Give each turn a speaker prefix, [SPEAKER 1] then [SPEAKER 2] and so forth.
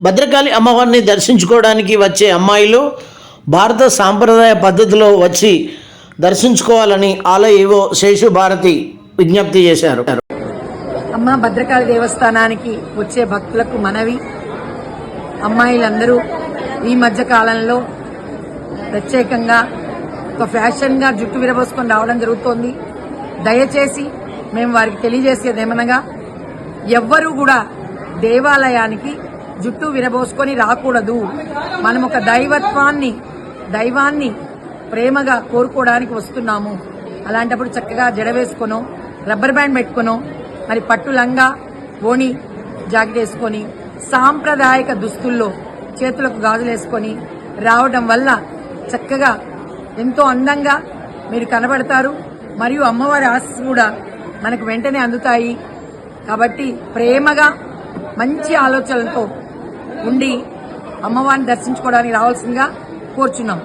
[SPEAKER 1] భద్రకాళి అమ్మవారిని దర్శించుకోవడానికి వచ్చే అమ్మాయిలు భారత సాంప్రదాయ పద్ధతిలో వచ్చి దర్శించుకోవాలని ఆలయ ఏవో శేషు భారతి విజ్ఞప్తి చేశారు.
[SPEAKER 2] అమ్మ భద్రకాళి దేవస్థానానికి వచ్చే భక్తులకు మనవి, అమ్మాయిలందరూ ఈ మధ్య కాలంలో ప్రత్యేకంగా ఒక ఫ్యాషన్గా జుట్టు విరబోసుకొని రావడం జరుగుతోంది. దయచేసి మేము వారికి తెలియజేసేది ఏమనగా, ఎవ్వరూ కూడా దేవాలయానికి జుట్టు విరబోసుకొని రాకూడదు. మనం ఒక దైవాన్ని ప్రేమగా కోరుకోవడానికి వస్తున్నాము. అలాంటప్పుడు చక్కగా జడ వేసుకొనో, రబ్బర్ బ్యాండ్ పెట్టుకొనో, మరి పట్టు లంగా, ఓణి జాకెట్ వేసుకొని, సాంప్రదాయక దుస్తుల్లో చేతులకు గాజులు వేసుకొని రావడం వల్ల చక్కగా ఎంతో అందంగా మీరు కనబడతారు. మరియు అమ్మవారి ఆశీస్సులు కూడా మనకు వెంటనే అందుతాయి. కాబట్టి ప్రేమగా మంచి ఆలోచనలతో ఉండి అమ్మవారిని దర్శించుకోవడానికి రావాల్సిందిగా కోరుచున్నాం.